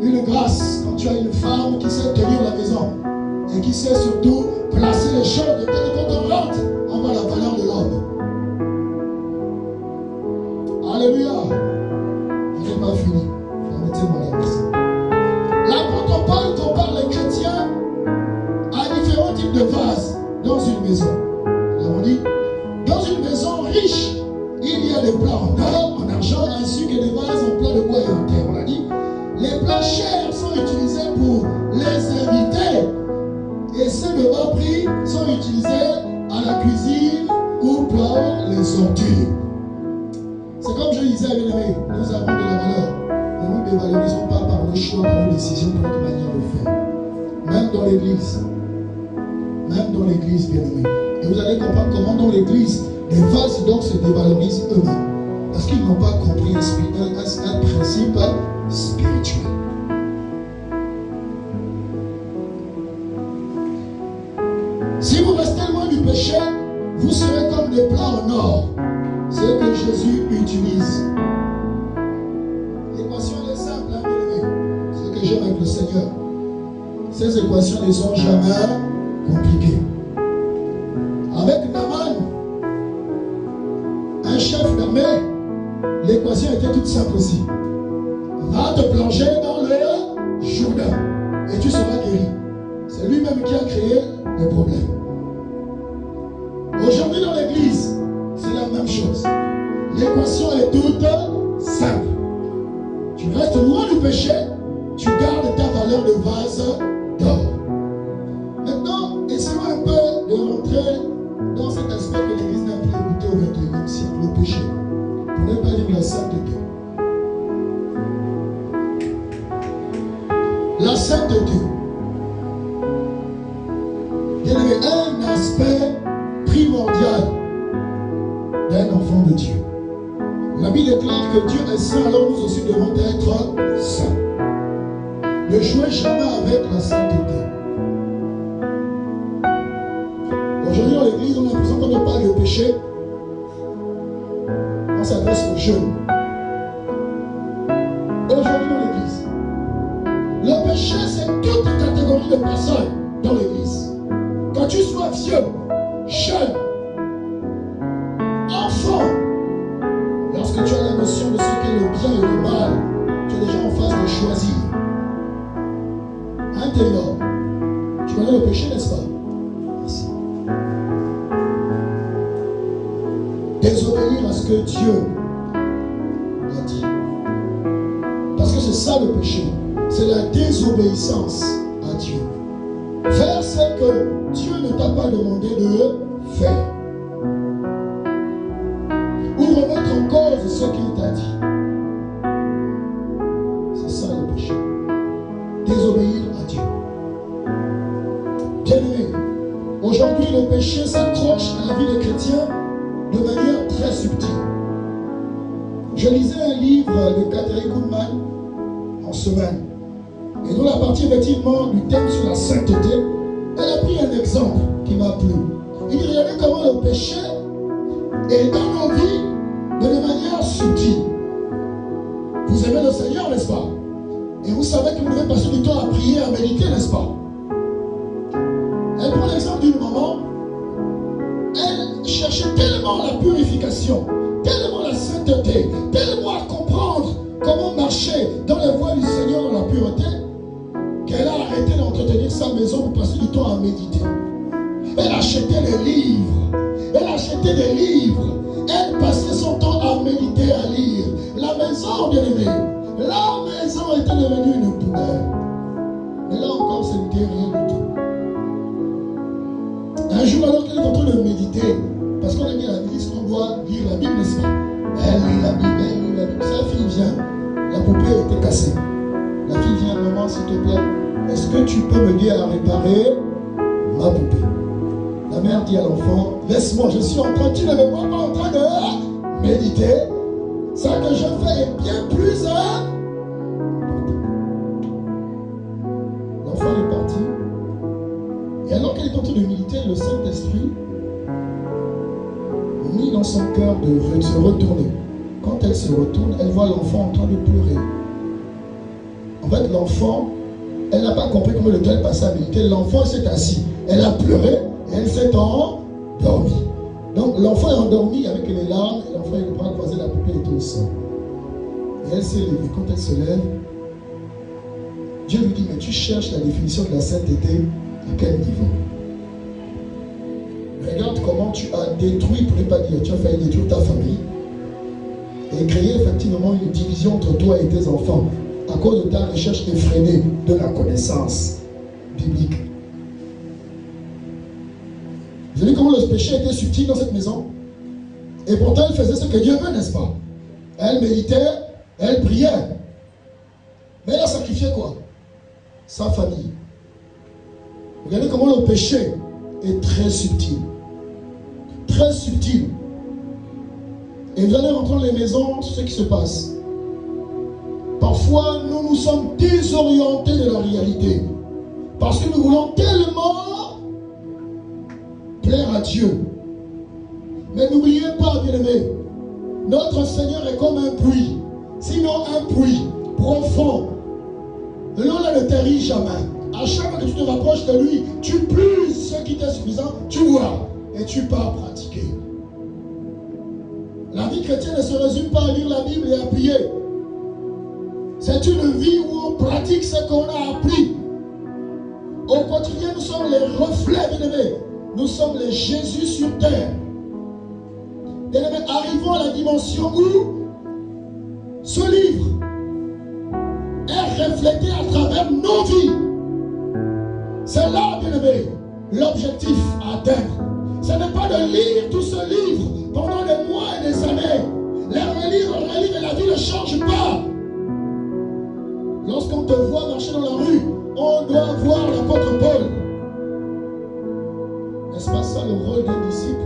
une grâce quand tu as une femme qui sait tenir la maison et qui sait surtout placer les choses de telle qu'on rentre, on voit la valeur de l'homme. Alléluia. Je n'ai pas fini. Permettez-moi la laisser. L'apôtre Paul compare les chrétiens à différents types de vases dans une maison. Alors on dit, dans une maison riche, il y a des plats en or, en argent, ainsi que des vases en plats de bois et en terre. On a dit, les plats chers sont utilisés pour les invités et ceux de bas prix sont utilisés à la cuisine ou pour les ordures. C'est comme je disais, bien aimé, nous avons de la valeur. Ne nous dévalorisons pas par nos choix, par nos décisions, par notre manière de faire. Même dans l'église. Même dans l'église, bien aimé. Et vous allez comprendre comment dans l'église, les vases d'or se dévalorisent eux-mêmes. Parce qu'ils n'ont pas compris un principe spirituel. Si vous restez loin du péché, vous serez comme des plats en or. C'est ce que Jésus utilise. L'équation est simple, hein, bien aimé. C'est ce que j'aime avec le Seigneur. Ces équations ne sont jamais compliquées. Avec Naaman, un chef d'armée, l'équation était toute simple aussi. Va te plonger dans le Jourdain et tu seras guéri. C'est lui-même qui a créé le problème. Aujourd'hui dans l'église, c'est la même chose. L'équation est toute simple. Tu restes loin du péché, tu gardes ta valeur de vase d'or. Maintenant, essayons un peu de rentrer dans cet aspect que l'église n'a plus écouté au XXIe siècle, le péché. Pour ne pas dire la sainteté. La sainteté. Il y a un aspect primordial d'un enfant de Dieu. La Bible déclare que Dieu est saint, alors nous aussi devons être saints. Ne jouez jamais avec la sainteté. Aujourd'hui dans l'église, on a l'impression qu'on ne parle de péché. On s'adresse aux jeunes. Aujourd'hui dans l'église, le péché c'est toute une catégorie de personnes dans l'église. Quand tu sois vieux, jeune, enfant, lorsque tu as la notion de ce qu'est le bien et le mal, tu es déjà en phase de choisir. Un ténor, tu connais le péché, n'est-ce pas? Merci. Désobéir à ce que Dieu a dit. Parce que c'est ça le péché. C'est la désobéissance à Dieu. Faire ce que Dieu ne t'a pas demandé de faire. Ou remettre en cause ce qu'il t'a dit. C'est ça le péché. Désobéir à Dieu. Bien aimé, aujourd'hui le péché s'accroche à la vie des chrétiens de manière très subtile. Je lisais un livre de Catherine Kuhlman en semaine. Et dans la partie effectivement du thème sur la sainteté, elle a pris un exemple qui m'a plu. Il dit, regardez comment le péché est dans nos vies de manière subtile. Vous aimez le Seigneur, n'est-ce pas? Et vous savez que vous devez passer du temps à prier, à méditer, n'est-ce pas? Elle prend l'exemple d'une maman. Elle cherchait tellement la purification, tellement la sainteté, tellement à comprendre comment marcher dans les voies du Seigneur dans la pureté, qu'elle a arrêté d'entretenir sa maison pour passer du temps à méditer. Elle achetait des livres. Elle achetait des livres. Elle passait son temps à méditer, à lire. La maison, bien aimée, la maison était devenue une poubelle. Mais là encore, ce n'était rien du tout. Un jour, alors qu'elle est en train de méditer, parce qu'on a dit à l'église qu'on doit lire la Bible, n'est-ce pas? Elle lit la Bible, elle lit la Bible. Sa fille vient, la poupée était cassée. La fille vient, maman, s'il te plaît, est-ce que tu peux me dire à réparer ma poupée? La mère dit à l'enfant, laisse-moi, je suis en train, tu ne me vois pas en train de méditer. Ça que je fais est bien plus. L'enfant est parti. Et alors qu'elle est en train de méditer, le Saint-Esprit mit dans son cœur de se retourner. Quand elle se retourne, elle voit l'enfant en train de pleurer. En fait, l'enfant, elle n'a pas compris comment le temps est passé à méditer. L'enfant s'est assis. Elle a pleuré et elle s'est endormie. Donc l'enfant est endormi avec les larmes et l'enfant est bras croisé, la poupée était au sol. Et elle s'est levée. Quand elle se lève, Dieu lui dit, mais tu cherches la définition de la sainteté à quel niveau? Regarde comment tu as détruit, pour ne pas dire, tu as failli détruire ta famille et créer effectivement une division entre toi et tes enfants à cause de ta recherche effrénée de la connaissance biblique. Vous avez vu comment le péché était subtil dans cette maison? Et pourtant elle faisait ce que Dieu veut, n'est-ce pas? Elle méditait, elle priait. Mais elle a sacrifié quoi? Sa famille. Regardez comment le péché est très subtil. Très subtil. Et vous allez rentrer dans les maisons, ce qui se passe. Parfois, nous sommes désorientés de la réalité. Parce que nous voulons tellement plaire à Dieu. Mais n'oubliez pas, bien-aimés, notre Seigneur est comme un puits. Sinon un puits profond. L'eau ne tarit jamais. À chaque fois que tu te rapproches de lui, tu puises ce qui t'est suffisant, tu vois, et tu pars pratiquer. La vie chrétienne ne se résume pas à lire la Bible et à prier. C'est une vie où on pratique ce qu'on a appris. Au quotidien, nous sommes les reflets, bien-aimés. Nous sommes les Jésus sur terre. Bien-aimés, arrivons à la dimension où ce livre est reflété à travers nos vies. C'est là, bien-aimés, l'objectif à atteindre. Ce n'est pas de lire tout ce livre pendant des mois et des années. Les relire et la vie ne change pas. Lorsqu'on te voit marcher dans la rue, on doit voir l'apôtre Paul. N'est-ce pas ça le rôle d'un disciple?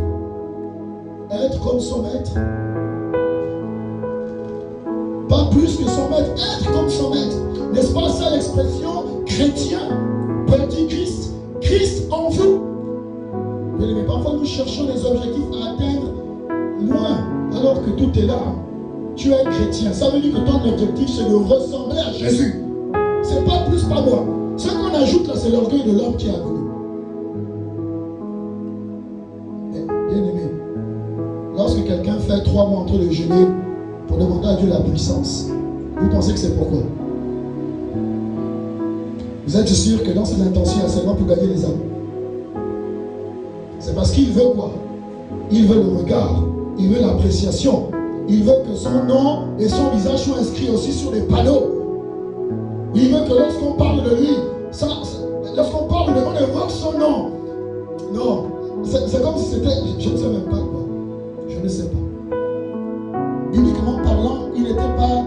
Être comme son maître. Pas plus que son maître, être comme son maître. N'est-ce pas ça l'expression chrétien? Petit Christ, Christ en vous. Mais parfois nous cherchons des objectifs à atteindre loin, alors que tout est là. Tu es chrétien. Ça veut dire que ton objectif c'est de ressembler à Jésus. C'est pas plus, pas moins. Ce qu'on ajoute là, c'est l'orgueil de l'homme qui est venu. Bien aimé, lorsque quelqu'un fait 3 mois entre les genoux pour demander à Dieu la puissance, vous pensez que c'est pourquoi? Vous êtes sûr que dans ses intentions, c'est seulement pour gagner les âmes? C'est parce qu'il veut quoi? Il veut le regard, il veut l'appréciation, il veut que son nom et son visage soient inscrits aussi sur les panneaux. Il veut que lorsqu'on parle de lui, lorsqu'on parle de lui, on évoque son nom. Non, c'est comme si c'était, je ne sais même pas quoi. Je ne sais pas. Bibliquement parlant, il n'était pas,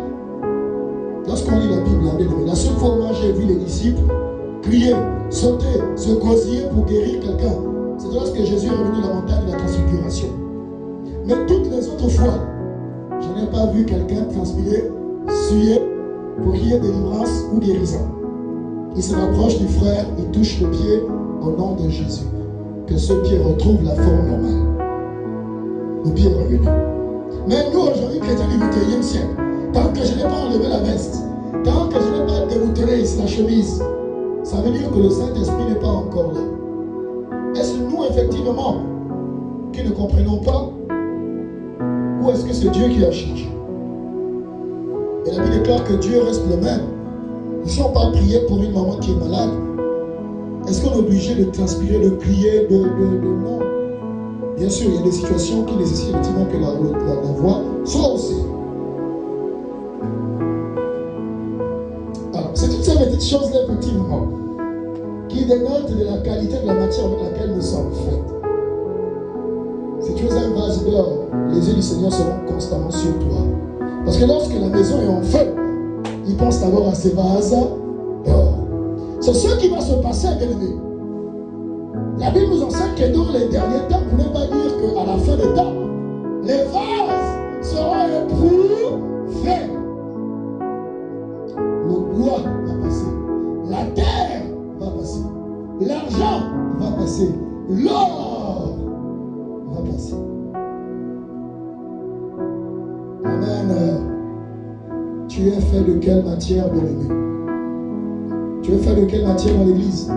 lorsqu'on lit la Bible, la seule fois où j'ai vu les disciples crier, sauter, se gosiller pour guérir quelqu'un, c'est lorsque Jésus est revenu de la montagne de la transfiguration. Mais toutes les autres fois, je n'ai pas vu quelqu'un transpirer, suer, pour qu'il y ait délivrance ou guérison. Il se rapproche du frère, il touche le pied au nom de Jésus. Que ce pied retrouve la forme normale. Le pied est revenu. Mais nous, aujourd'hui, chrétiens du 21e siècle, tant que je n'ai pas enlevé la veste, tant que je n'ai pas déboutonné la chemise, ça veut dire que le Saint-Esprit n'est pas encore là. Est-ce nous, effectivement, qui ne comprenons pas? Ou est-ce que c'est Dieu qui a changé? Et la Bible déclare que Dieu reste le même. Nous ne sommes pas priés pour une maman qui est malade. Est-ce qu'on est obligé de transpirer, de crier, non? Bien sûr, il y a des situations qui nécessitent effectivement que la voix soit haussée. Alors, c'est toutes ces petites choses-là, effectivement, qui dénotent de la qualité de la matière avec laquelle nous sommes faits. Si tu es un vase d'or, les yeux du Seigneur seront constamment sur toi. Parce que lorsque la maison est en feu, il pense d'abord à ces vases d'or. C'est ce qui va se passer, bien aimé. La Bible nous enseigne que dans les derniers temps, pour ne pas dire qu'à la fin des temps, les vases seront éprouvés. Le bois va passer, la terre va passer, l'argent va passer, l'or va passer. Amen. Tu es fait de quelle matière, bien-aimé? Tu veux faire de quelle matière dans l'église?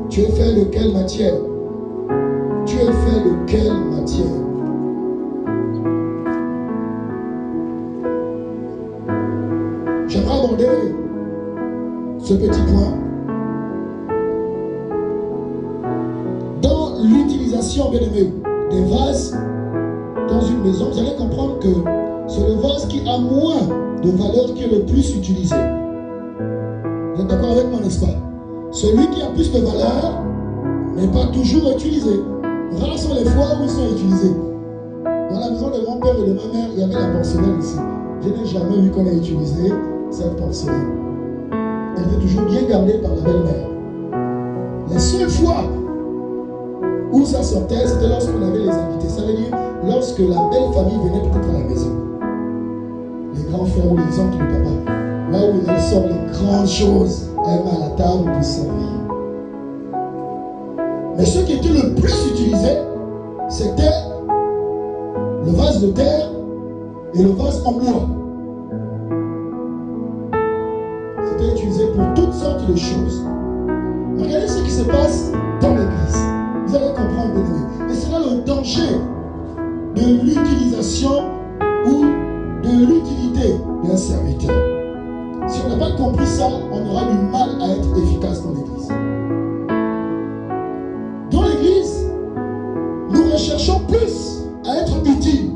Tu veux faire de quelle matière? Tu veux faire de quelle matière? J'aimerais aborder ce petit point. Dans l'utilisation, bien aimé, des vases dans une maison, vous allez comprendre que c'est le vase qui a moins de valeur qui est le plus utilisé. Vous êtes d'accord avec moi, n'est-ce pas? Celui qui a plus de valeur n'est pas toujours utilisé. Rares sont les fois où ils sont utilisés. Dans la maison de mon père et de ma mère, il y avait la porcelaine ici. Je n'ai jamais vu qu'on ait utilisé cette porcelaine. Elle était toujours bien gardée par la belle-mère. Les seules fois où ça sortait, c'était lorsqu'on avait les invités. Ça veut dire lorsque la belle famille venait peut-être à la maison. Les grands frères ou les oncles de papa. Là où elle sort les grandes choses, elle met à la table pour servir. Mais ce qui était le plus utilisé, c'était le vase de terre et le vase en bois. C'était utilisé pour toutes sortes de choses. Regardez ce qui se passe dans l'église. Vous allez comprendre, bien aimé. Et c'est là le danger de l'utilisation ou de l'utilité d'un serviteur. Si on n'a pas compris ça, on aura du mal à être efficace dans l'église. Dans l'église, nous recherchons plus à être utiles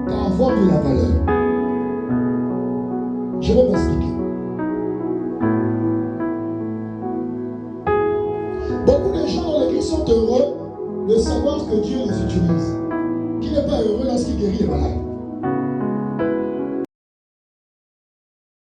qu'à avoir de la valeur. Je vais m'expliquer. Beaucoup de gens dans l'église sont heureux de savoir que Dieu les utilise. Qui n'est pas heureux lorsqu'il guérit les malades?